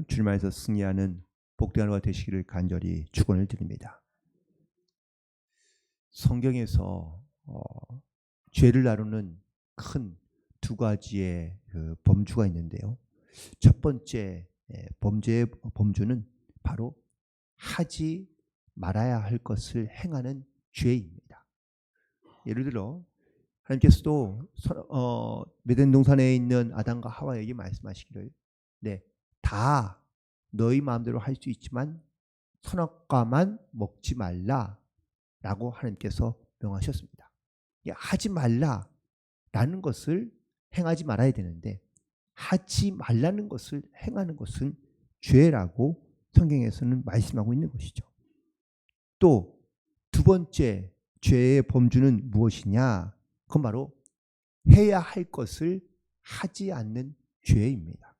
주님 안에서 승리하는 복된 하루가 되시기를 간절히 축원을 드립니다. 성경에서 죄를 다루는 큰 두 가지의 범주가 있는데요. 첫 번째 범죄의 범주는 바로 하지 말아야 할 것을 행하는 죄입니다. 예를 들어 하나님께서도 에덴 동산에 있는 아담과 하와에게 말씀하시기를 다 너희 마음대로 할 수 있지만 선악과만 먹지 말라라고 하나님께서 명하셨습니다. 하지 말라라는 것을 행하지 말아야 되는데 하지 말라는 것을 행하는 것은 죄라고 성경에서는 말씀하고 있는 것이죠. 또 두 번째 죄의 범주는 무엇이냐? 그건 바로 해야 할 것을 하지 않는 죄입니다.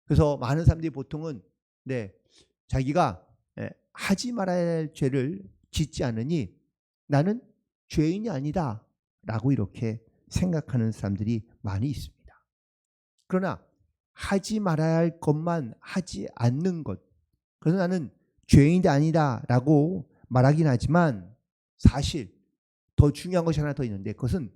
그래서 많은 사람들이 보통은 자기가 하지 말아야 할 죄를 짓지 않으니 나는 죄인이 아니다 라고 이렇게 생각하는 사람들이 많이 있습니다. 그러나 하지 말아야 할 것만 하지 않는 것, 그래서 나는 죄인이 아니다 라고 말하긴 하지만 사실 더 중요한 것이 하나 더 있는데 그것은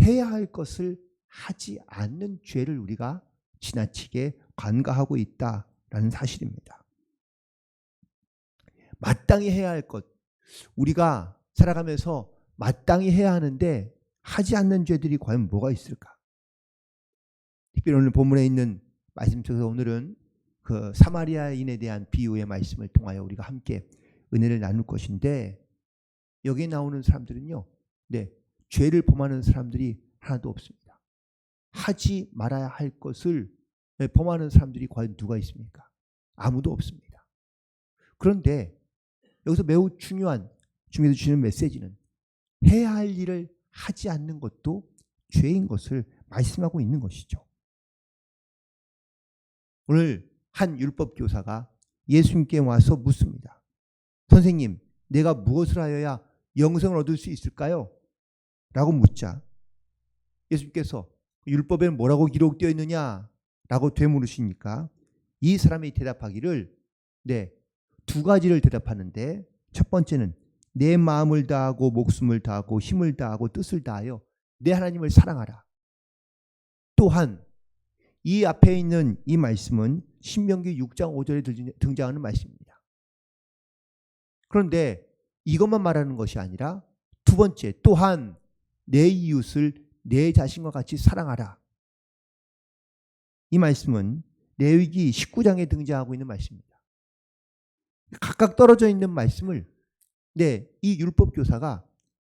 해야 할 것을 하지 않는 죄를 우리가 지나치게 간과하고 있다라는 사실입니다. 마땅히 해야 할 것, 우리가 살아가면서 마땅히 해야 하는데 하지 않는 죄들이 과연 뭐가 있을까? 특별히 오늘 본문에 있는 말씀 속에서 오늘은 그 사마리아인에 대한 비유의 말씀을 통하여 우리가 함께 은혜를 나눌 것인데 여기에 나오는 사람들은요, 죄를 범하는 사람들이 하나도 없습니다. 하지 말아야 할 것을 범하는 사람들이 과연 누가 있습니까? 아무도 없습니다. 그런데 여기서 매우 중요한 주님께서 주시는 메시지는 해야 할 일을 하지 않는 것도 죄인 것을 말씀하고 있는 것이죠. 오늘 한 율법 교사가 예수님께 와서 묻습니다. 선생님, 내가 무엇을 하여야 영생을 얻을 수 있을까요? 라고 묻자 예수님께서 율법에는 뭐라고 기록되어 있느냐? 라고 되물으시니까 이 사람이 대답하기를 두 가지를 대답하는데 첫 번째는 내 마음을 다하고 목숨을 다하고 힘을 다하고 뜻을 다하여 내 하나님을 사랑하라. 또한 이 앞에 있는 이 말씀은 신명기 6장 5절에 등장하는 말씀입니다. 그런데 이것만 말하는 것이 아니라 두 번째, 또한 내 이웃을 내 자신과 같이 사랑하라. 이 말씀은 레위기 19장에 등장하고 있는 말씀입니다. 각각 떨어져 있는 말씀을 이 율법 교사가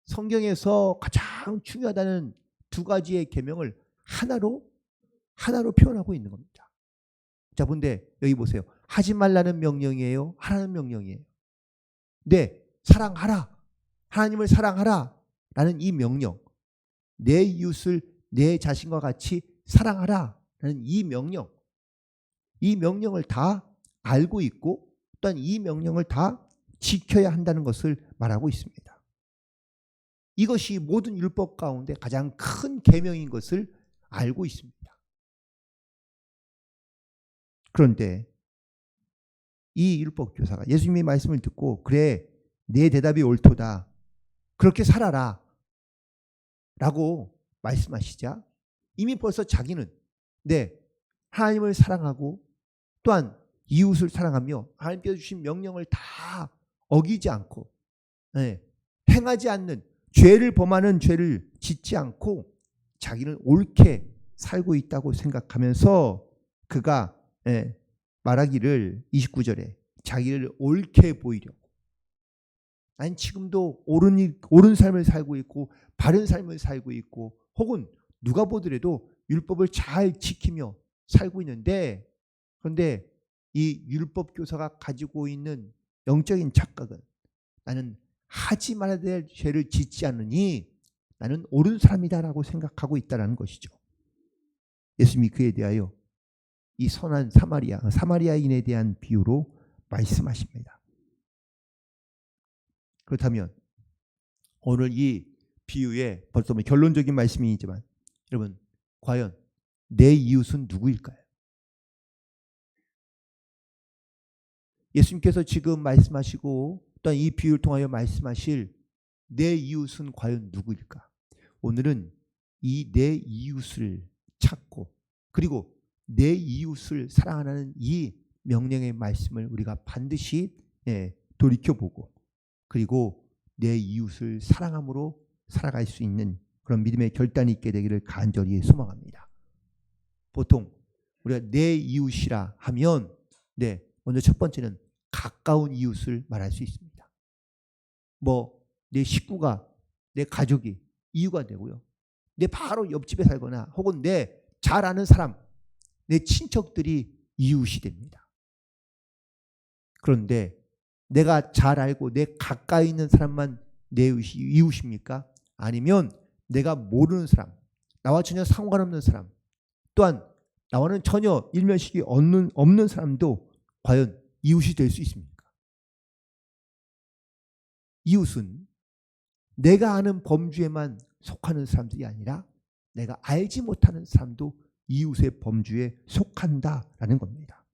성경에서 가장 중요하다는 두 가지의 계명을 하나로 표현하고 있는 겁니다. 자, 근데 여기 보세요. 하지 말라는 명령이에요? 하라는 명령이에요? 사랑하라. 하나님을 사랑하라. 라는 이 명령. 내 이웃을 내 자신과 같이 사랑하라. 라는 이 명령. 이 명령을 다 알고 있고 또한 이 명령을 다 지켜야 한다는 것을 말하고 있습니다. 이것이 모든 율법 가운데 가장 큰 계명인 것을 알고 있습니다. 그런데 이 율법 교사가 예수님의 말씀을 듣고 그래 내 대답이 옳도다 그렇게 살아라 라고 말씀하시자 이미 벌써 자기는 하나님을 사랑하고 또한 이웃을 사랑하며 하나님께서 주신 명령을 다 어기지 않고 행하지 않는 죄를 범하는 죄를 짓지 않고 자기는 옳게 살고 있다고 생각하면서 그가 말하기를 29절에 자기를 옳게 보이려고 아니 지금도 옳은 삶을 살고 있고 바른 삶을 살고 있고 혹은 누가 보더라도 율법을 잘 지키며 살고 있는데 그런데 이 율법 교사가 가지고 있는 영적인 착각은 나는 하지 말아야 될 죄를 짓지 않으니 나는 옳은 사람이다라고 생각하고 있다는 것이죠. 예수님이 그에 대하여 이 선한 사마리아인에 대한 비유로 말씀하십니다. 그렇다면 오늘 이 비유의 벌써 결론적인 말씀이지만 여러분 과연 내 이웃은 누구일까요? 예수님께서 지금 말씀하시고 또한 이 비유를 통하여 말씀하실 내 이웃은 과연 누구일까? 오늘은 이 내 이웃을 찾고 그리고 내 이웃을 사랑하는 이 명령의 말씀을 우리가 반드시 돌이켜보고 그리고 내 이웃을 사랑함으로 살아갈 수 있는 그런 믿음의 결단이 있게 되기를 간절히 소망합니다. 보통 우리가 내 이웃이라 하면 먼저 첫 번째는 가까운 이웃을 말할 수 있습니다. 내 식구가 내 가족이 이유가 되고요. 내 바로 옆집에 살거나 혹은 내 잘 아는 사람, 내 친척들이 이웃이 됩니다. 그런데 내가 잘 알고 내 가까이 있는 사람만 내 이웃입니까? 아니면 내가 모르는 사람, 나와 전혀 상관없는 사람, 또한 나와는 전혀 일면식이 없는 사람도 과연 이웃이 될 수 있습니까? 이웃은 내가 아는 범주에만 속하는 사람들이 아니라 내가 알지 못하는 사람도 이웃의 범주에 속한다라는 겁니다.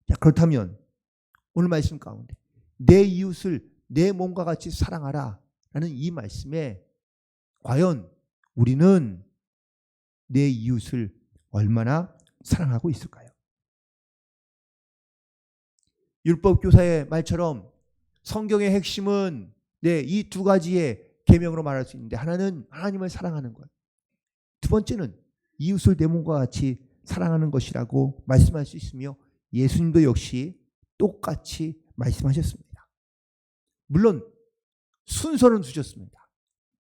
자, 그렇다면 오늘 말씀 가운데 내 이웃을 내 몸과 같이 사랑하라 라는 이 말씀에 과연 우리는 내 이웃을 얼마나 사랑하고 있을까요? 율법교사의 말처럼 성경의 핵심은 이 두 가지의 계명으로 말할 수 있는데 하나는 하나님을 사랑하는 것, 두 번째는 이웃을 내 몸과 같이 사랑하는 것이라고 말씀할 수 있으며 예수님도 역시 똑같이 말씀하셨습니다. 물론 순서는 두셨습니다.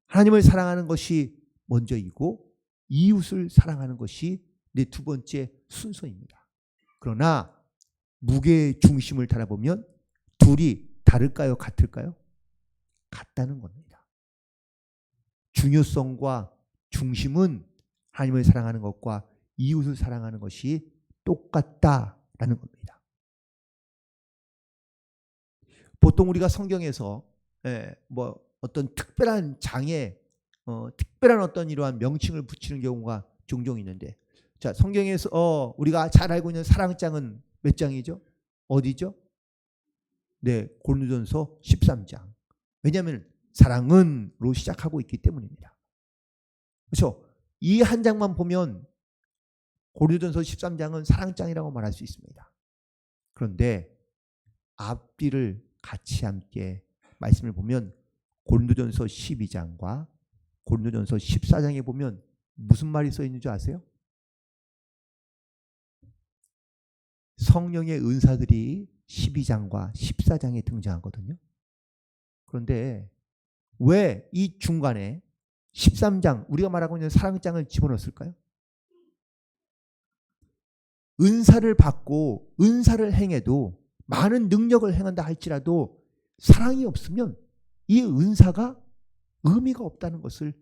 하나님을 사랑하는 것이 먼저이고 이웃을 사랑하는 것이 내 두 번째 순서입니다. 그러나 무게의 중심을 달아보면 둘이 다를까요? 같을까요? 같다는 겁니다. 중요성과 중심은 하나님을 사랑하는 것과 이웃을 사랑하는 것이 똑같다라는 겁니다. 보통 우리가 성경에서 어떤 특별한 장에 특별한 어떤 이러한 명칭을 붙이는 경우가 종종 있는데, 자, 성경에서 우리가 잘 알고 있는 사랑장은 몇 장이죠? 어디죠? 고린도전서 13장. 왜냐하면 사랑은로 시작하고 있기 때문입니다. 그렇죠? 이 한 장만 보면 고린도전서 13장은 사랑장이라고 말할 수 있습니다. 그런데 앞뒤를 같이 함께 말씀을 보면 고린도전서 12장과 고린도전서 14장에 보면 무슨 말이 써 있는 줄 아세요? 성령의 은사들이 12장과 14장에 등장하거든요. 그런데 왜 이 중간에 13장, 우리가 말하고 있는 사랑장을 집어넣었을까요? 은사를 받고 은사를 행해도 많은 능력을 행한다 할지라도 사랑이 없으면 이 은사가 의미가 없다는 것을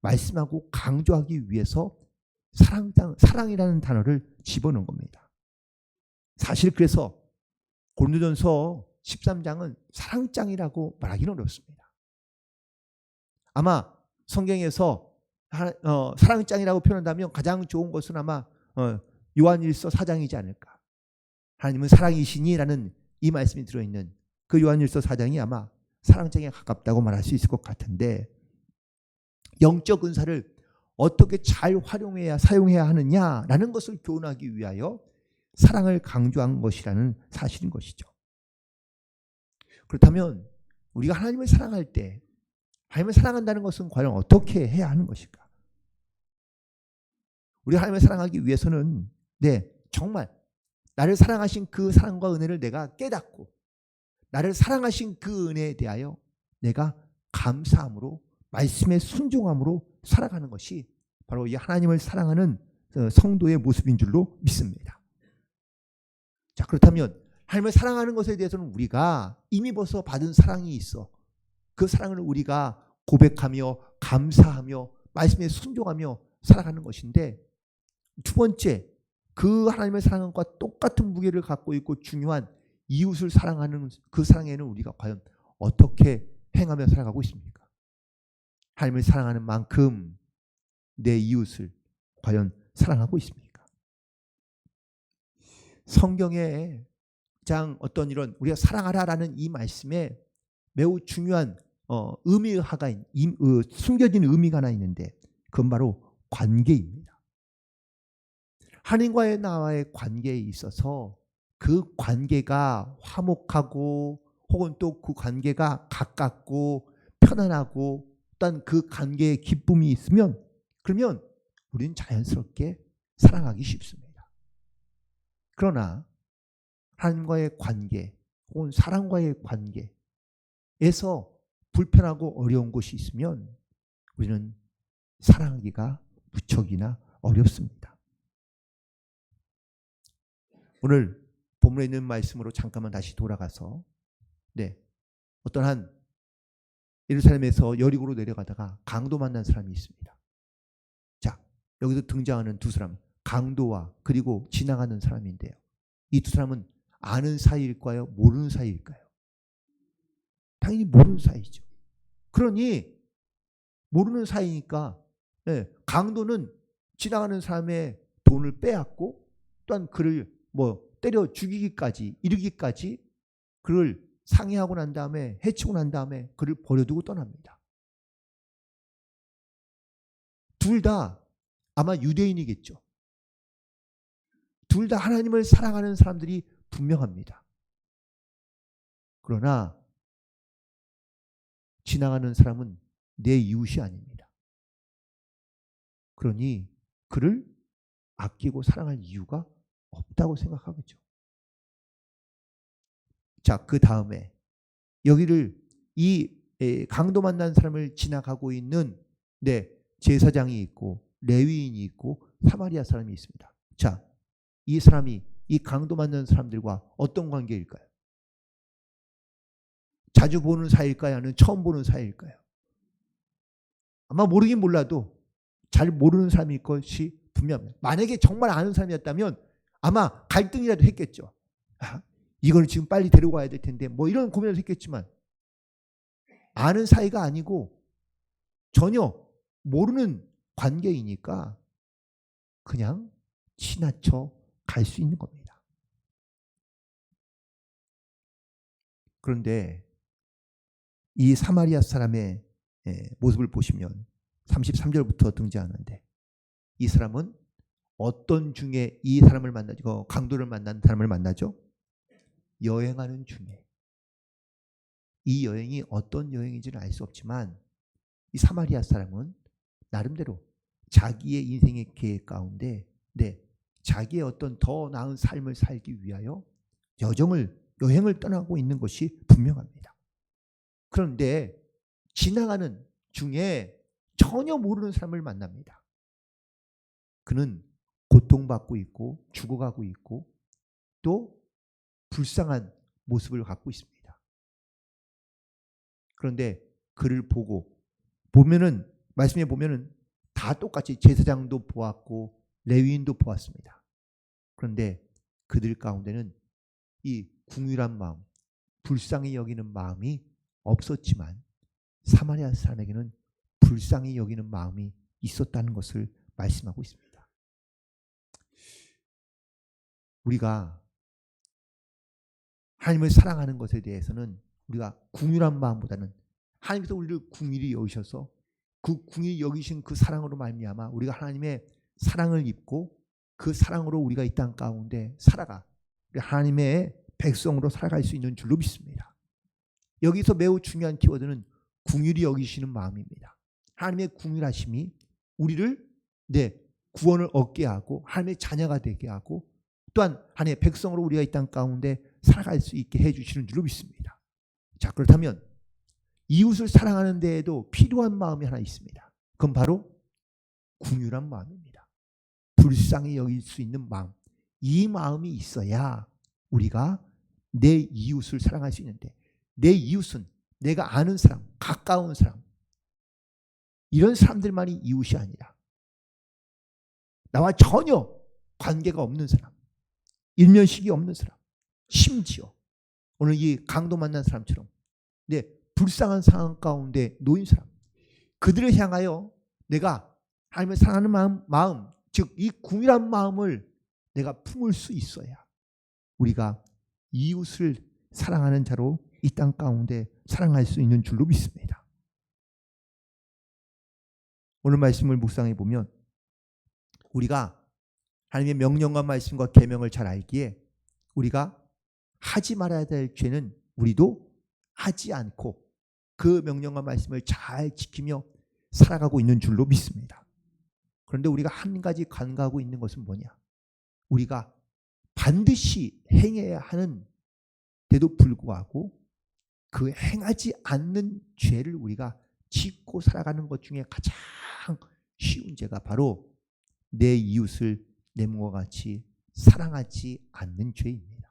말씀하고 강조하기 위해서 사랑이라는 단어를 집어넣은 겁니다. 사실 그래서 고린도전서 13장은 사랑장이라고 말하기는 어렵습니다. 아마 성경에서 사랑장이라고 표현한다면 가장 좋은 것은 아마 요한일서 4장이지 않을까. 하나님은 사랑이시니라는 이 말씀이 들어있는 그 요한일서 4장이 아마 사랑장에 가깝다고 말할 수 있을 것 같은데, 영적 은사를 어떻게 잘 활용해야 사용해야 하느냐라는 것을 교훈하기 위하여 사랑을 강조한 것이라는 사실인 것이죠. 그렇다면 우리가 하나님을 사랑할 때 하나님을 사랑한다는 것은 과연 어떻게 해야 하는 것일까? 우리가 하나님을 사랑하기 위해서는 정말 나를 사랑하신 그 사랑과 은혜를 내가 깨닫고 나를 사랑하신 그 은혜에 대하여 내가 감사함으로 말씀에 순종함으로 살아가는 것이 바로 이 하나님을 사랑하는 성도의 모습인 줄로 믿습니다. 자, 그렇다면 하나님을 사랑하는 것에 대해서는 우리가 이미 벌써 받은 사랑이 있어. 그 사랑을 우리가 고백하며 감사하며 말씀에 순종하며 살아가는 것인데, 두 번째, 그 하나님의 사랑과 똑같은 무게를 갖고 있고 중요한 이웃을 사랑하는 그 사랑에는 우리가 과연 어떻게 행하며 살아가고 있습니까? 하나님을 사랑하는 만큼 내 이웃을 과연 사랑하고 있습니까? 성경에 가장 어떤 이런 우리가 사랑하라라는 이 말씀에 매우 중요한 숨겨진 의미가 하나 있는데 그건 바로 관계입니다. 하나님과의 나와의 관계에 있어서 그 관계가 화목하고 혹은 또 그 관계가 가깝고 편안하고 또한 그 관계에 기쁨이 있으면 그러면 우리는 자연스럽게 사랑하기 쉽습니다. 그러나 하나님과의 관계 혹은 사람과의 관계에서 불편하고 어려운 것이 있으면 우리는 사랑하기가 무척이나 어렵습니다. 오늘 본문에 있는 말씀으로 잠깐만 다시 돌아가서 어떤 한 예루살렘에서 여리고로 내려가다가 강도 만난 사람이 있습니다. 자, 여기서 등장하는 두 사람, 강도와 그리고 지나가는 사람인데요. 이 두 사람은 아는 사이일까요? 모르는 사이일까요? 당연히 모르는 사이죠. 그러니 모르는 사이니까 강도는 지나가는 사람의 돈을 빼앗고 또한 그를 때려 죽이기까지 이르기까지 그를 상해하고 난 다음에 해치고 난 다음에 그를 버려두고 떠납니다. 둘 다 아마 유대인이겠죠. 둘 다 하나님을 사랑하는 사람들이 분명합니다. 그러나 지나가는 사람은 내 이웃이 아닙니다. 그러니 그를 아끼고 사랑할 이유가 없다고 생각하겠죠. 자, 그 다음에 여기를 이 강도 만난 사람을 지나가고 있는 제사장이 있고 레위인이 있고 사마리아 사람이 있습니다. 자, 이 사람이 이 강도 만난 사람들과 어떤 관계일까요? 자주 보는 사이일까요? 아니면 처음 보는 사이일까요? 아마 모르긴 몰라도 잘 모르는 사람일 것이 분명합니다. 만약에 정말 아는 사람이었다면 아마 갈등이라도 했겠죠. 이걸 지금 빨리 데려가야 될 텐데 이런 고민을 했겠지만 아는 사이가 아니고 전혀 모르는 관계이니까 그냥 지나쳐 갈 수 있는 겁니다. 그런데 이 사마리아 사람의 모습을 보시면 33절부터 등장하는데 이 사람은 어떤 중에 이 사람을 만나죠? 강도를 만난 사람을 만나죠? 여행하는 중에. 이 여행이 어떤 여행인지는 알 수 없지만 이 사마리아 사람은 나름대로 자기의 인생의 계획 가운데 자기의 어떤 더 나은 삶을 살기 위하여 여행을 떠나고 있는 것이 분명합니다. 그런데 지나가는 중에 전혀 모르는 사람을 만납니다. 그는 고통받고 있고 죽어가고 있고 또 불쌍한 모습을 갖고 있습니다. 그런데 그를 보면은 말씀에 보면은 다 똑같이 제사장도 보았고 레위인도 보았습니다. 그런데 그들 가운데는 이 궁휼한 마음, 불쌍히 여기는 마음이 없었지만 사마리아 사람에게는 불쌍히 여기는 마음이 있었다는 것을 말씀하고 있습니다. 우리가 하나님을 사랑하는 것에 대해서는 우리가 궁휼한 마음보다는 하나님께서 우리를 궁휼히 여기셔서 그 궁휼히 여기신 그 사랑으로 말미암아 우리가 하나님의 사랑을 입고 그 사랑으로 우리가 이 땅 가운데 살아가 하나님의 백성으로 살아갈 수 있는 줄로 믿습니다. 여기서 매우 중요한 키워드는 궁휼히 여기시는 마음입니다. 하나님의 궁휼하심이 우리를 구원을 얻게 하고 하나님의 자녀가 되게 하고 또한 하나님의 백성으로 우리가 이 땅 가운데 살아갈 수 있게 해주시는 줄로 믿습니다. 자, 그렇다면 이웃을 사랑하는 데에도 필요한 마음이 하나 있습니다. 그건 바로 궁휼한 마음입니다. 불쌍히 여길 수 있는 마음. 이 마음이 있어야 우리가 내 이웃을 사랑할 수 있는데 내 이웃은 내가 아는 사람, 가까운 사람 이런 사람들만이 이웃이 아니라 나와 전혀 관계가 없는 사람, 일면식이 없는 사람, 심지어 오늘 이 강도 만난 사람처럼 불쌍한 상황 가운데 놓인 사람, 그들을 향하여 내가 하나님을 사랑하는 마음, 즉 이 궁휼한 마음을 내가 품을 수 있어야 우리가 이웃을 사랑하는 자로 이 땅 가운데 사랑할 수 있는 줄로 믿습니다. 오늘 말씀을 묵상해 보면 우리가 하나님의 명령과 말씀과 계명을 잘 알기에 우리가 하지 말아야 될 죄는 우리도 하지 않고 그 명령과 말씀을 잘 지키며 살아가고 있는 줄로 믿습니다. 그런데 우리가 한 가지 간과하고 있는 것은 뭐냐? 우리가 반드시 행해야 하는 데도 불구하고 그 행하지 않는 죄를 우리가 짓고 살아가는 것 중에 가장 쉬운 죄가 바로 내 이웃을 내 몸과 같이 사랑하지 않는 죄입니다.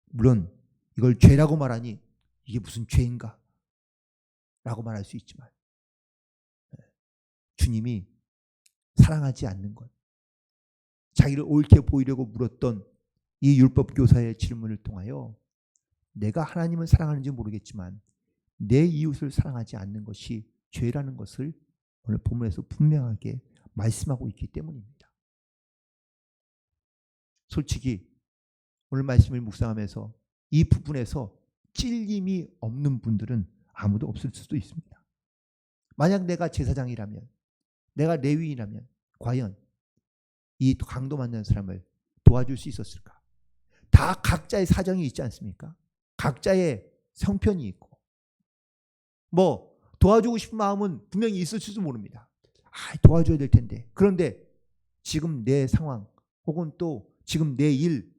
물론 이걸 죄라고 말하니 이게 무슨 죄인가? 라고 말할 수 있지만 주님이 사랑하지 않는 것, 자기를 옳게 보이려고 물었던 이 율법교사의 질문을 통하여 내가 하나님을 사랑하는지 모르겠지만 내 이웃을 사랑하지 않는 것이 죄라는 것을 오늘 본문에서 분명하게 말씀하고 있기 때문입니다. 솔직히 오늘 말씀을 묵상하면서 이 부분에서 찔림이 없는 분들은 아무도 없을 수도 있습니다. 만약 내가 제사장이라면, 내가 레위인이라면 과연 이 강도 만난 사람을 도와줄 수 있었을까? 다 각자의 사정이 있지 않습니까? 각자의 형편이 있고 뭐 도와주고 싶은 마음은 분명히 있을지도 모릅니다. 도와줘야 될 텐데. 그런데 지금 내 상황 혹은 또 지금 내 일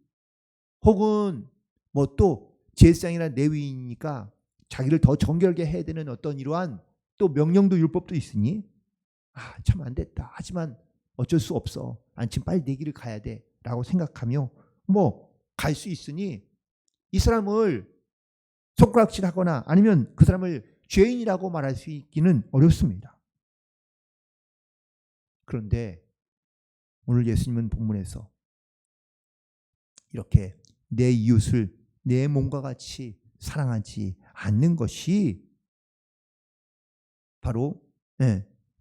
혹은 뭐 또 제사장이나 레위인이니까 자기를 더 정결하게 해야 되는 어떤 이러한 또 명령도 율법도 있으니 참 안 됐다. 하지만 어쩔 수 없어. 지금 빨리 내 길을 가야 돼. 라고 생각하며 뭐 갈 수 있으니 이 사람을 손가락질하거나 아니면 그 사람을 죄인이라고 말할 수 있기는 어렵습니다. 그런데 오늘 예수님은 본문에서 이렇게 내 이웃을 내 몸과 같이 사랑하지 않는 것이 바로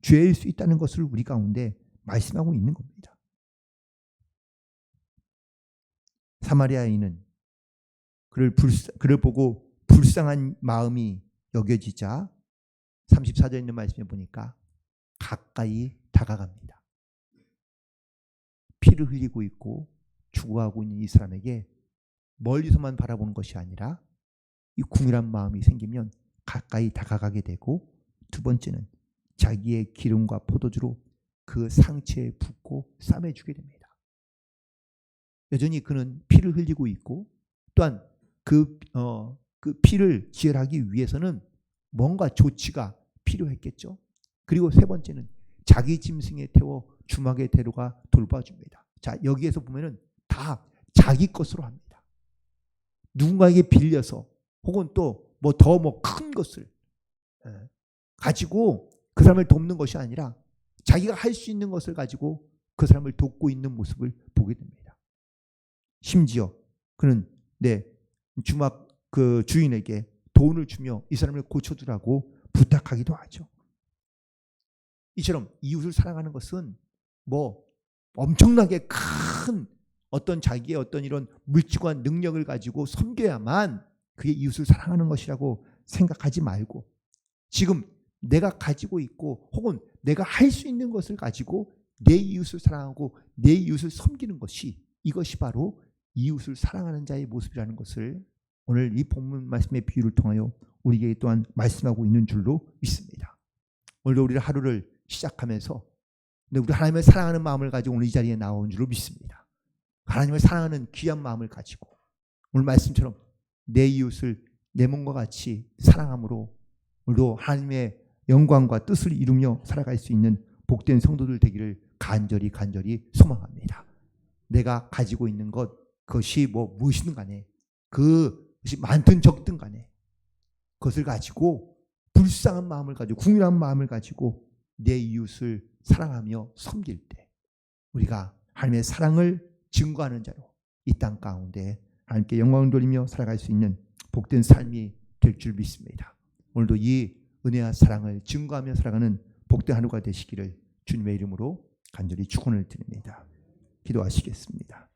죄일 수 있다는 것을 우리 가운데 말씀하고 있는 겁니다. 사마리아인은 그를 보고 불쌍한 마음이 여겨지자 34절에 있는 말씀에 보니까 가까이 다가갑니다. 피를 흘리고 있고 죽어가고 있는 이 사람에게 멀리서만 바라보는 것이 아니라 이 궁일한 마음이 생기면 가까이 다가가게 되고, 두 번째는 자기의 기름과 포도주로 그 상처에 붓고 싸매주게 됩니다. 여전히 그는 피를 흘리고 있고 또한 그 피를 지혈하기 위해서는 뭔가 조치가 필요했겠죠. 그리고 세 번째는 자기 짐승에 태워 주막에 데려가 돌봐줍니다. 자, 여기에서 보면은 다 자기 것으로 합니다. 누군가에게 빌려서 혹은 또 뭐 더 큰 것을 가지고 그 사람을 돕는 것이 아니라 자기가 할 수 있는 것을 가지고 그 사람을 돕고 있는 모습을 보게 됩니다. 심지어 그는 주막 그 주인에게 돈을 주며 이 사람을 고쳐주라고 부탁하기도 하죠. 이처럼 이웃을 사랑하는 것은 뭐 엄청나게 큰 어떤 자기의 어떤 이런 물질과 능력을 가지고 섬겨야만 그게 이웃을 사랑하는 것이라고 생각하지 말고, 지금 내가 가지고 있고 혹은 내가 할 수 있는 것을 가지고 내 이웃을 사랑하고 내 이웃을 섬기는 것이, 이것이 바로 이웃을 사랑하는 자의 모습이라는 것을 오늘 이 본문 말씀의 비유를 통하여 우리에게 또한 말씀하고 있는 줄로 믿습니다. 오늘도 우리를 하루를 시작하면서 우리 하나님을 사랑하는 마음을 가지고 오늘 이 자리에 나온 줄로 믿습니다. 하나님을 사랑하는 귀한 마음을 가지고 오늘 말씀처럼 내 이웃을 내 몸과 같이 사랑함으로 오늘도 하나님의 영광과 뜻을 이루며 살아갈 수 있는 복된 성도들 되기를 간절히 소망합니다. 내가 가지고 있는 것, 그것이 무엇이든 간에, 그것이 많든 적든 간에 그것을 가지고 불쌍한 마음을 가지고 궁휼한 마음을 가지고 내 이웃을 사랑하며 섬길 때 우리가 하나님의 사랑을 증거하는 자로 이 땅 가운데 하나님께 영광을 돌리며 살아갈 수 있는 복된 삶이 될 줄 믿습니다. 오늘도 이 은혜와 사랑을 증거하며 살아가는 복된 하루가 되시기를 주님의 이름으로 간절히 축원을 드립니다. 기도하시겠습니다.